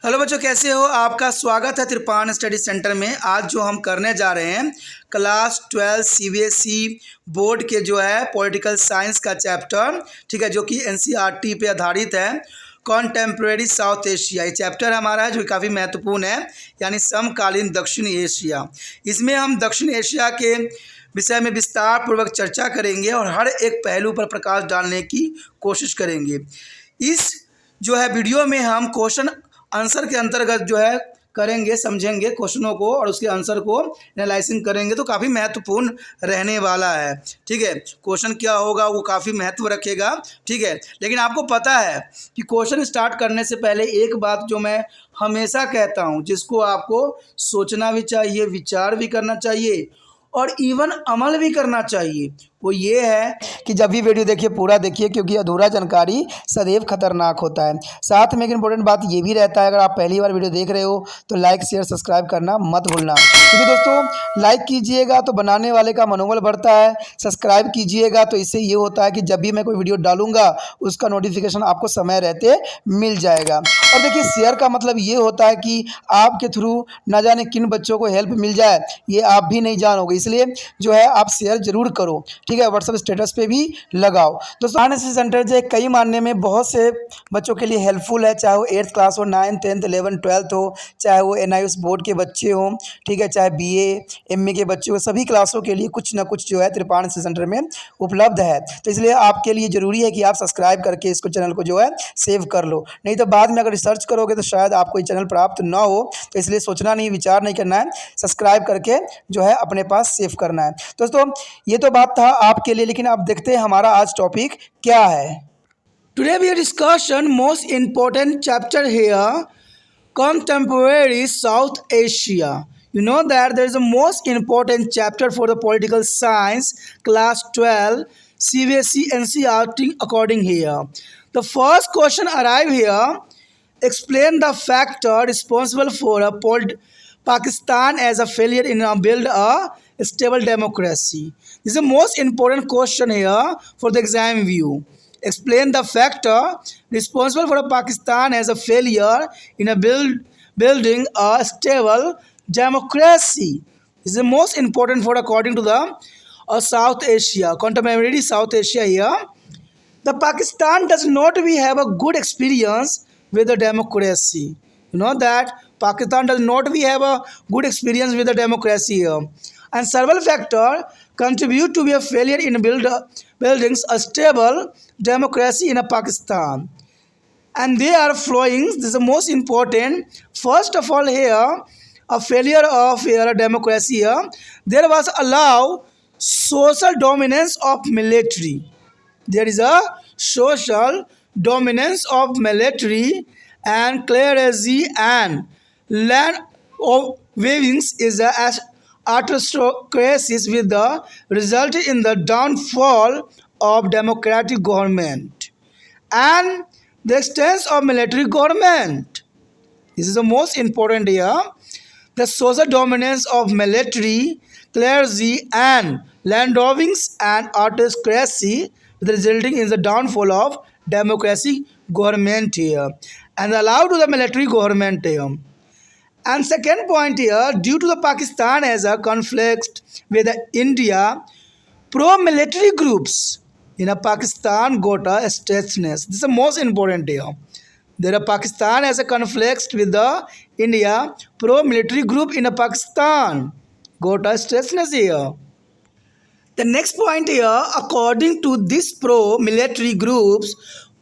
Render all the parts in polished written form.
Hello बच्चों, कैसे हो? आपका स्वागत है त्रिपान स्टडी सेंटर में। आज जो हम करने जा रहे हैं क्लास 12 सीबीएसई बोर्ड के जो है पॉलिटिकल साइंस का चैप्टर, ठीक है, जो कि एनसीईआरटी पे आधारित है। कॉन्टेम्प्रेरी साउथ एशिया ये चैप्टर हमारा है, जो काफ़ी महत्वपूर्ण है, यानी समकालीन दक्षिण एशिया। इसमें हम दक्षिण एशिया के विषय में विस्तार पूर्वक चर्चा करेंगे और हर एक पहलू पर प्रकाश डालने की कोशिश करेंगे। इस जो है वीडियो में हम क्वेश्चन आंसर के अंतर्गत जो है करेंगे, समझेंगे क्वेश्चनों को और उसके आंसर को एनालाइसिंग करेंगे, तो काफ़ी महत्वपूर्ण रहने वाला है। ठीक है, क्वेश्चन क्या होगा वो काफ़ी महत्व रखेगा। ठीक है, लेकिन आपको पता है कि क्वेश्चन स्टार्ट करने से पहले एक बात जो मैं हमेशा कहता हूँ, जिसको आपको सोचना भी चाहिए, विचार भी करना चाहिए और इवन अमल भी करना चाहिए, वो ये है कि जब भी वीडियो देखिए पूरा देखिए, क्योंकि अधूरा जानकारी सदैव खतरनाक होता है। साथ में एक इंपॉर्टेंट बात ये भी रहता है, अगर आप पहली बार वीडियो देख रहे हो तो लाइक शेयर सब्सक्राइब करना मत भूलना, क्योंकि दोस्तों लाइक कीजिएगा तो बनाने वाले का मनोबल बढ़ता है, सब्सक्राइब कीजिएगा तो इससे ये होता है कि जब भी मैं कोई वीडियो डालूंगा उसका नोटिफिकेशन आपको समय रहते मिल जाएगा। और देखिए, शेयर का मतलब ये होता है कि आपके थ्रू न जाने किन बच्चों को हेल्प मिल जाए, ये आप भी नहीं जानोगे, इसलिए जो है आप शेयर जरूर करो। ठीक है, व्हाट्सएप स्टेटस पे भी लगाओ। दोस्तों एनएसएस सेंटर जो है कई मानने में बहुत से बच्चों के लिए हेल्पफुल है, चाहे वो 8th क्लास हो, 9th 10th 11th 12th हो, चाहे वो एनआईएस बोर्ड के बच्चे हों, ठीक है, चाहे बीए एमए के बच्चे हो, सभी क्लासों के लिए कुछ ना कुछ जो है त्रिपान सेंटर में उपलब्ध है। तो इसलिए आपके लिए ज़रूरी है कि आप सब्सक्राइब करके इसको चैनल को जो है सेव कर लो, नहीं तो बाद में अगर रिसर्च करोगे तो शायद आपको ये चैनल प्राप्त ना हो। तो इसलिए सोचना नहीं, विचार नहीं करना है, सब्सक्राइब करके जो है अपने पास सेव करना है। दोस्तों ये तो बात था आपके लिए, लेकिन अब देखते हैं हमारा आज टॉपिक क्या है। Today we discussion most important chapter here, contemporary South Asia. You know that there is a most important chapter for the political science class 12 CBSE NCERT according here. The first question arrive here. Explain the factor responsible for Pakistan as a failure in build a stable democracy. This is the most important question here for the exam view. Explain the factor responsible for Pakistan as a failure in building a stable democracy. This is the most important for according to the South Asia, contemporary South Asia here. The Pakistan does not we have a good experience with the democracy. You know that Pakistan does not we have a good experience with the democracy here, and several factors contribute to be a failure in building a stable democracy in a Pakistan, and they are flowing. This is the most important. First of all here, a failure of here a democracy here, there was allow social dominance of military. There is a social dominance of military and clerisy and land of wavings is a autocracies with the resulted in the downfall of democratic government and the extent of military government. This is the most important here. The social dominance of military, clerisy and landownings and autocracy resulting in the downfall of democracy government here and allowed to the military government here. And second point here, due to the Pakistan as a conflict with the India, pro-military groups in a Pakistan got a stateness. This is the most important here. There are Pakistan as a conflict with the India, pro-military group in a Pakistan got a stateness here. The next point here, according to these pro-military groups,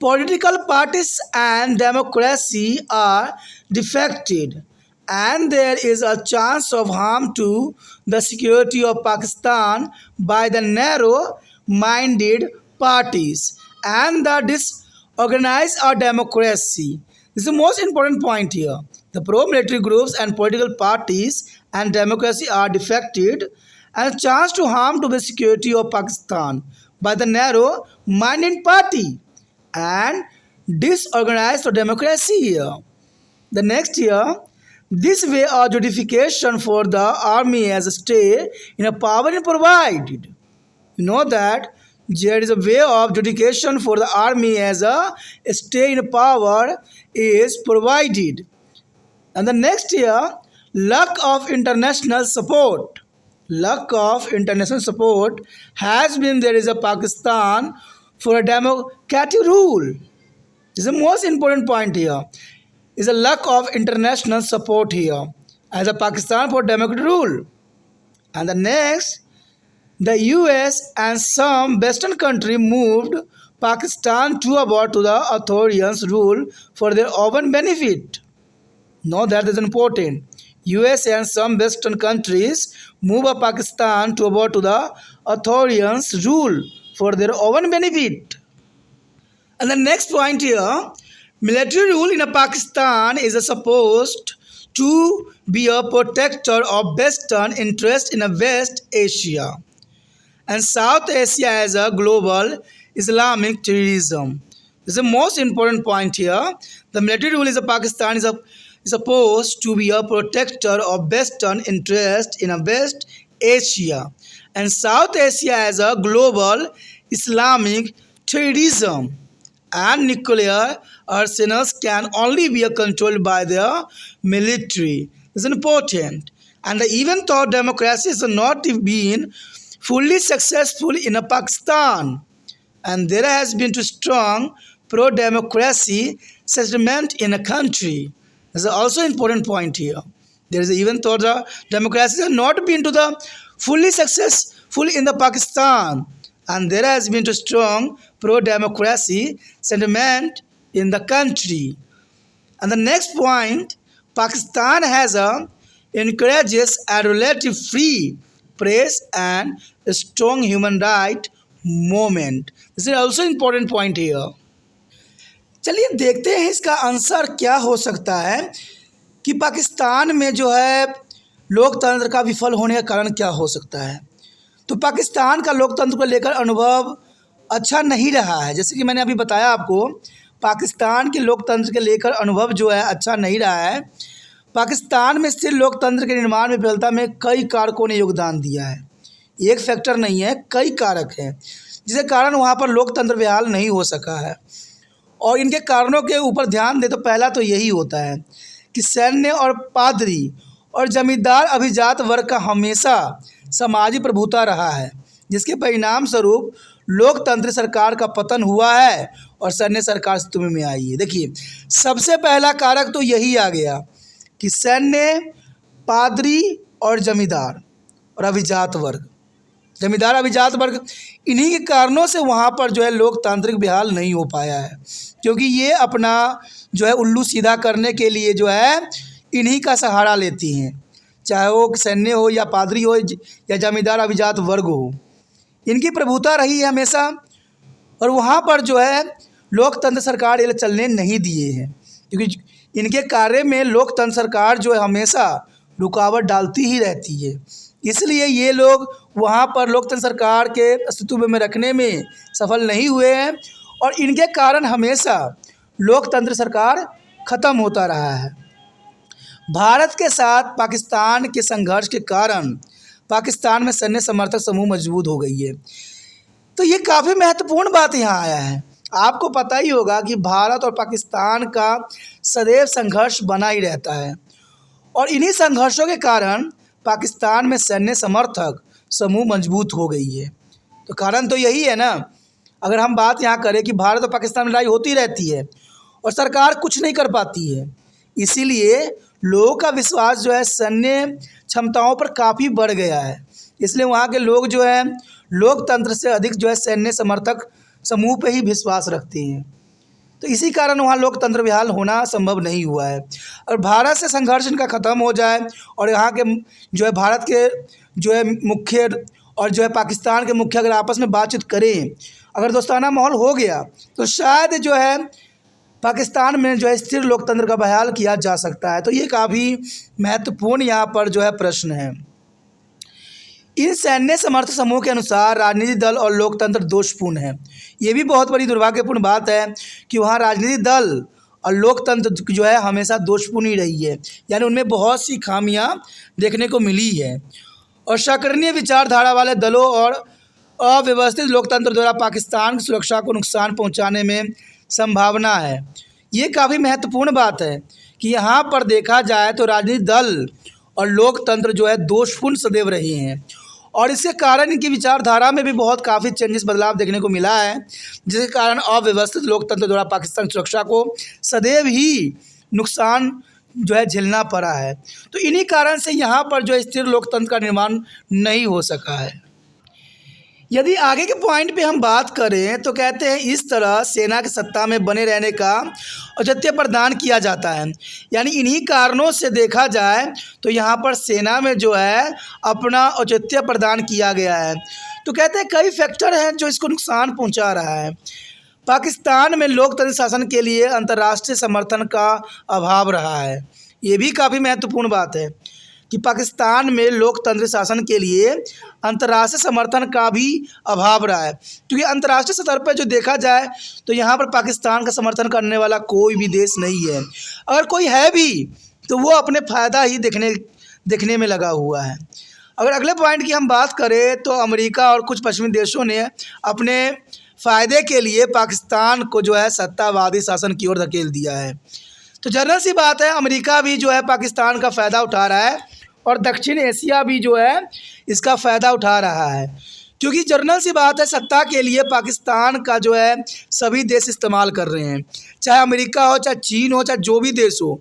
political parties and democracy are defected, and there is a chance of harm to the security of Pakistan by the narrow-minded parties and the disorganized our democracy. This is the most important point here. The pro-military groups and political parties and democracy are defected and a chance to harm to the security of Pakistan by the narrow-minded party and disorganized democracy here. The next here, this way of justification for the army as a stay in a power is provided. You know that there is a way of justification for the army as a stay in power is provided. And the next year, lack of international support. Lack of international support has been there is a Pakistan for a democratic rule. This is the most important point here. Is a lack of international support here as a Pakistan for democratic rule. And the next, the US and some Western country moved Pakistan to about to the authoritarian rule for their own benefit. Now that is important. US and some Western countries move a Pakistan to about to the authoritarian rule for their own benefit. And the next point here, military rule in a Pakistan is supposed to be a protector of Western interest in a West Asia and South Asia as a global Islamic terrorism. This is the most important point here. The military rule is a Pakistan is supposed to be a protector of Western interest in a West Asia and South Asia as a global Islamic terrorism. And nuclear arsenals can only be controlled by their military. This is important. And even though democracy has not been fully successful in Pakistan, and there has been too strong pro-democracy sentiment in a country. This is also important point here. There is even though the democracy has not been to the fully successful in the Pakistan, and there has been too strong pro-democracy sentiment in the country. And the next point, Pakistan has encourages a relative free press and a strong human right movement. This is also important point here. चलिए देखते हैं इसका answer क्या हो सकता है कि पाकिस्तान में जो है लोकतंत्र का विफल होने का कारण क्या हो सकता है। तो पाकिस्तान का लोकतंत्र को लेकर अनुभव अच्छा नहीं रहा है। जैसे कि मैंने अभी बताया आपको, पाकिस्तान के लोकतंत्र के लेकर अनुभव जो है अच्छा नहीं रहा है। पाकिस्तान में स्थिर लोकतंत्र के निर्माण में विफलता में कई कारकों ने योगदान दिया है। एक फैक्टर नहीं है, कई कारक हैं जिसके कारण वहाँ पर लोकतंत्र बहाल नहीं हो सका है। और इनके कारणों के ऊपर ध्यान दे तो पहला तो यही होता है कि सैन्य और पादरी और जमींदार अभिजात वर्ग का हमेशा समाजी प्रभुता रहा है, जिसके परिणाम स्वरूप लोकतंत्र सरकार का पतन हुआ है और सैन्य सरकार अस्तित्व में आई है। देखिए, सबसे पहला कारक तो यही आ गया कि सैन्य, पादरी और जमींदार और अभिजात वर्ग, जमींदार अभिजात वर्ग, इन्हीं के कारणों से वहाँ पर जो है लोकतांत्रिक बहाल नहीं हो पाया है, क्योंकि ये अपना जो है उल्लू सीधा करने के लिए जो है इन्हीं का सहारा लेती हैं, चाहे वो सैन्य हो या पादरी हो या जमींदार अभिजात वर्ग हो, इनकी प्रभुता रही है हमेशा। और वहाँ पर जो है लोकतंत्र सरकार ये चलने नहीं दिए हैं, क्योंकि इनके कार्य में लोकतंत्र सरकार जो है हमेशा रुकावट डालती ही रहती है। इसलिए ये लोग वहाँ पर लोकतंत्र सरकार के अस्तित्व में रखने में सफल नहीं हुए हैं और इनके कारण हमेशा लोकतंत्र सरकार ख़त्म होता रहा है। भारत के साथ पाकिस्तान के संघर्ष के कारण पाकिस्तान में सैन्य समर्थक समूह मजबूत हो गई है। तो ये काफ़ी महत्वपूर्ण बात यहाँ आया है। आपको पता ही होगा कि भारत और पाकिस्तान का सदैव संघर्ष बना ही रहता है और इन्हीं संघर्षों के कारण पाकिस्तान में सैन्य समर्थक समूह मजबूत हो गई है। तो कारण तो यही है ना। अगर हम बात यहाँ करें कि भारत और पाकिस्तान में लड़ाई होती रहती है और सरकार कुछ नहीं कर पाती है, इसीलिए लोगों का विश्वास जो है सैन्य क्षमताओं पर काफ़ी बढ़ गया है। इसलिए वहाँ के लोग जो है लोकतंत्र से अधिक जो है सैन्य समर्थक समूह पे ही विश्वास रखते हैं। तो इसी कारण वहाँ लोकतंत्र बहाल होना संभव नहीं हुआ है। और भारत से संघर्ष इनका ख़त्म हो जाए और यहाँ के जो है भारत के जो है मुख्य और जो है पाकिस्तान के मुख्य अगर आपस में बातचीत करें, अगर दोस्ताना माहौल हो गया, तो शायद जो है पाकिस्तान में जो है स्थिर लोकतंत्र का बहाल किया जा सकता है। तो ये काफ़ी महत्वपूर्ण यहाँ पर जो है प्रश्न है। इन सैन्य समर्थक समूह के अनुसार राजनीतिक दल और लोकतंत्र दोषपूर्ण है। ये भी बहुत बड़ी दुर्भाग्यपूर्ण बात है कि वहाँ राजनीतिक दल और लोकतंत्र जो है हमेशा दोषपूर्ण ही रही है, यानी उनमें बहुत सी खामियां देखने को मिली है। और शकरणीय विचारधारा वाले दलों और अव्यवस्थित लोकतंत्र द्वारा पाकिस्तान की सुरक्षा को नुकसान पहुँचाने में संभावना है। ये काफ़ी महत्वपूर्ण बात है कि यहाँ पर देखा जाए तो राजनीतिक दल और लोकतंत्र जो है दोषपूर्ण सदैव रहे हैं, और इसके कारण इनकी विचारधारा में भी बहुत काफ़ी चेंजेस, बदलाव देखने को मिला है, जिसके कारण अव्यवस्थित लोकतंत्र द्वारा पाकिस्तान सुरक्षा को सदैव ही नुकसान जो है झेलना पड़ा है। तो इन्हीं कारण से यहाँ पर जो है स्थिर लोकतंत्र का निर्माण नहीं हो सका है। यदि आगे के पॉइंट पे हम बात करें तो कहते हैं इस तरह सेना की सत्ता में बने रहने का औचित्य प्रदान किया जाता है। यानी इन्हीं कारणों से देखा जाए तो यहाँ पर सेना में जो है अपना औचित्य प्रदान किया गया है। तो कहते हैं कई फैक्टर हैं जो इसको नुकसान पहुँचा रहा है। पाकिस्तान में लोकतंत्र शासन के लिए अंतर्राष्ट्रीय समर्थन का अभाव रहा है। ये भी काफ़ी महत्वपूर्ण बात है कि पाकिस्तान में लोकतंत्र शासन के लिए अंतर्राष्ट्रीय समर्थन का भी अभाव रहा है, क्योंकि अंतर्राष्ट्रीय स्तर पर जो देखा जाए तो यहाँ पर पाकिस्तान का समर्थन करने वाला कोई भी देश नहीं है। अगर कोई है भी तो वो अपने फ़ायदा ही देखने में लगा हुआ है। अगर अगले पॉइंट की हम बात करें तो अमेरिका और कुछ पश्चिमी देशों ने अपने फ़ायदे के लिए पाकिस्तान को जो है सत्तावादी शासन की ओर धकेल दिया है। तो जनरल सी बात है, अमेरिका भी जो है पाकिस्तान का फ़ायदा उठा रहा है और दक्षिण एशिया भी जो है इसका फ़ायदा उठा रहा है, क्योंकि जनरल सी बात है सत्ता के लिए पाकिस्तान का जो है सभी देश इस्तेमाल कर रहे हैं, चाहे अमेरिका हो, चाहे चीन हो, चाहे जो भी देश हो।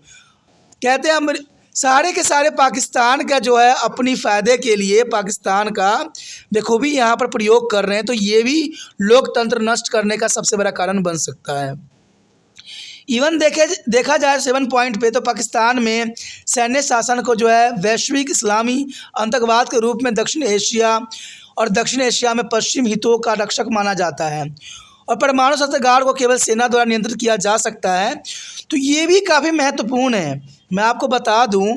कहते हैं सारे के सारे पाकिस्तान का जो है अपनी फ़ायदे के लिए पाकिस्तान का बखूबी यहाँ पर प्रयोग कर रहे हैं। तो ये भी लोकतंत्र नष्ट करने का सबसे बड़ा कारण बन सकता है। इवन देखा जाए 7 पॉइंट पे तो पाकिस्तान में सैन्य शासन को जो है वैश्विक इस्लामी आतंकवाद के रूप में दक्षिण एशिया में पश्चिम हितों का रक्षक माना जाता है, और परमाणु शस्त्रागार को केवल सेना द्वारा नियंत्रित किया जा सकता है। तो ये भी काफ़ी महत्वपूर्ण है। मैं आपको बता दूं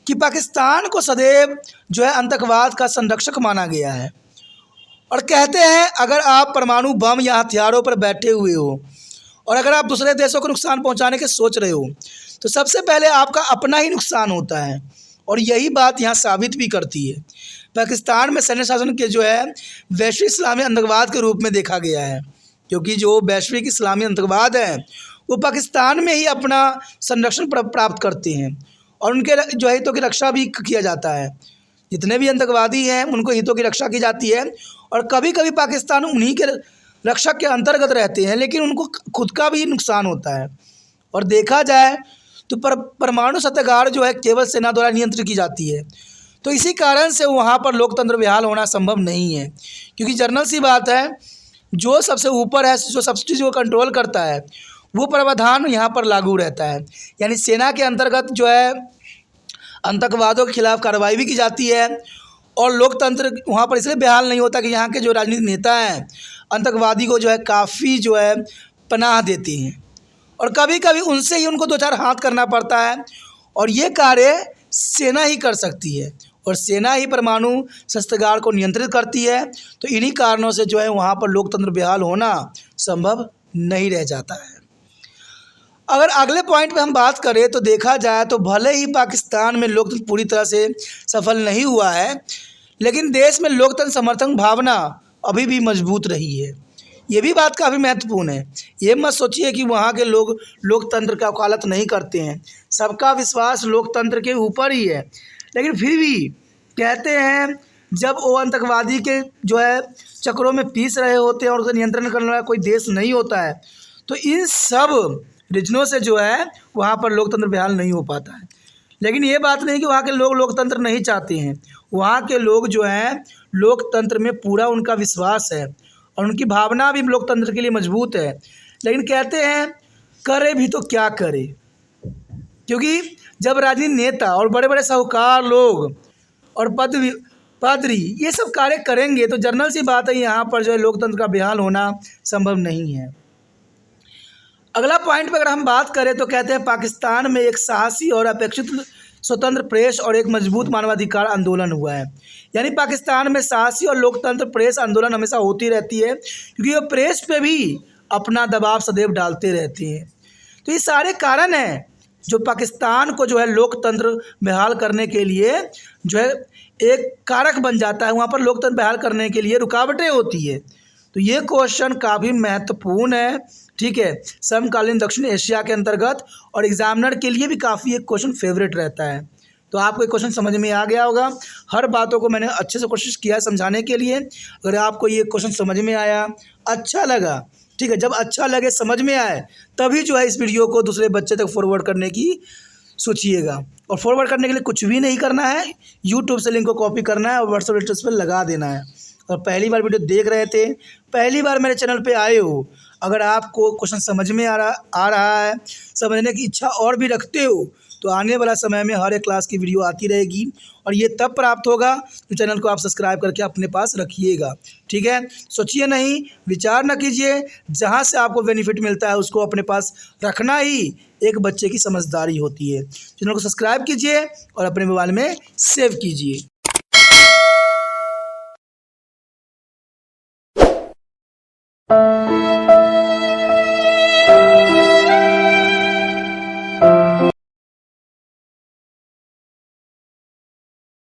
कि पाकिस्तान को सदैव जो है आतंकवाद का संरक्षक माना गया है, और कहते हैं अगर आप परमाणु बम या हथियारों पर बैठे हुए हो और अगर आप दूसरे देशों को नुकसान पहुंचाने के सोच रहे हो तो सबसे पहले आपका अपना ही नुकसान होता है, और यही बात यहाँ साबित भी करती है। पाकिस्तान में सैन्य शासन के जो है वैश्विक इस्लामी आतंकवाद के रूप में देखा गया है, क्योंकि जो वैश्विक इस्लामी आतंकवाद है वो पाकिस्तान में ही अपना संरक्षण प्राप्त करते हैं, और उनके जो हितों की रक्षा भी किया जाता है। जितने भी आतंकवादी हैं उनको हितों की रक्षा की जाती है, और कभी कभी पाकिस्तान उन्हीं के रक्षक के अंतर्गत रहते हैं, लेकिन उनको खुद का भी नुकसान होता है। और देखा जाए तो परमाणु शस्त्रागार जो है केवल सेना द्वारा नियंत्रित की जाती है, तो इसी कारण से वहाँ पर लोकतंत्र बहाल होना संभव नहीं है, क्योंकि जनरल सी बात है जो सबसे ऊपर है, जो सब चीज़ को कंट्रोल करता है वो प्रावधान यहाँ पर लागू रहता है। यानी सेना के अंतर्गत जो है आतंकवादियों के खिलाफ कार्रवाई भी की जाती है, और लोकतंत्र वहाँ पर इसलिए बहाल नहीं होता कि यहाँ के जो राजनीतिक नेता हैं आतंकवादी को जो है काफ़ी जो है पनाह देते हैं, और कभी कभी उनसे ही उनको 2-4 हाथ करना पड़ता है, और ये कार्य सेना ही कर सकती है, और सेना ही परमाणु शस्त्रागार को नियंत्रित करती है। तो इन्हीं कारणों से जो है वहाँ पर लोकतंत्र बहाल होना संभव नहीं रह जाता है। अगर अगले पॉइंट पे हम बात करें तो देखा जाए तो भले ही पाकिस्तान में लोकतंत्र पूरी तरह से सफल नहीं हुआ है, लेकिन देश में लोकतंत्र समर्थन भावना अभी भी मजबूत रही है। ये भी बात काफ़ी महत्वपूर्ण है। ये मत सोचिए कि वहाँ के लोग लोकतंत्र का वकालत नहीं करते हैं, सबका विश्वास लोकतंत्र के ऊपर ही है, लेकिन फिर भी कहते हैं जब वो आतंकवादी के जो है चक्रों में पीस रहे होते हैं और उसे नियंत्रण करने वाला कोई देश नहीं होता है, तो इन सब रीजनों से जो है वहाँ पर लोकतंत्र बहाल नहीं हो पाता है। लेकिन ये बात नहीं कि वहाँ के लोग लोकतंत्र नहीं चाहते हैं, वहाँ के लोग जो हैं लोकतंत्र में पूरा उनका विश्वास है, और उनकी भावना भी लोकतंत्र के लिए मजबूत है। लेकिन कहते हैं करे भी तो क्या करे, क्योंकि जब राजनीतिक नेता और बड़े बड़े साहूकार लोग और पादरी ये सब कार्य करेंगे तो जनरल सी बात है यहाँ पर जो है लोकतंत्र का बहाल होना संभव नहीं है। अगला पॉइंट पर अगर हम बात करें तो कहते हैं पाकिस्तान में एक साहसी और अपेक्षित स्वतंत्र प्रेस और एक मजबूत मानवाधिकार आंदोलन हुआ है। यानी पाकिस्तान में साहसी और लोकतंत्र प्रेस आंदोलन हमेशा होती रहती है, क्योंकि वो प्रेस पे भी अपना दबाव सदैव डालते रहते हैं। तो ये सारे कारण हैं जो पाकिस्तान को जो है लोकतंत्र बहाल करने के लिए जो है एक कारक बन जाता है, वहाँ पर लोकतंत्र बहाल करने के लिए रुकावटें होती है। तो ये क्वेश्चन काफ़ी महत्वपूर्ण है, ठीक है, समकालीन दक्षिण एशिया के अंतर्गत, और एग्जामिनर के लिए भी काफ़ी एक क्वेश्चन फेवरेट रहता है। तो आपको ये क्वेश्चन समझ में आ गया होगा। हर बातों को मैंने अच्छे से कोशिश किया है समझाने के लिए। अगर आपको ये क्वेश्चन समझ में आया, अच्छा लगा, ठीक है, जब अच्छा लगे, समझ में आए, तभी जो है इस वीडियो को दूसरे बच्चे तक फॉरवर्ड करने की सोचिएगा। और फॉरवर्ड करने के लिए कुछ भी नहीं करना है, यूट्यूब से लिंक को कॉपी करना है और व्हाट्सएप स्टेटस पर लगा देना है। और पहली बार वीडियो देख रहे थे, पहली बार मेरे चैनल पे आए हो, अगर आपको क्वेश्चन समझ में आ रहा है, समझने की इच्छा और भी रखते हो, तो आने वाला समय में हर एक क्लास की वीडियो आती रहेगी, और ये तब प्राप्त होगा तो चैनल को आप सब्सक्राइब करके अपने पास रखिएगा, ठीक है। सोचिए नहीं, विचार न कीजिए, जहाँ से आपको बेनिफिट मिलता है उसको अपने पास रखना ही एक बच्चे की समझदारी होती है। चैनल को सब्सक्राइब कीजिए और अपने मोबाइल में सेव कीजिए।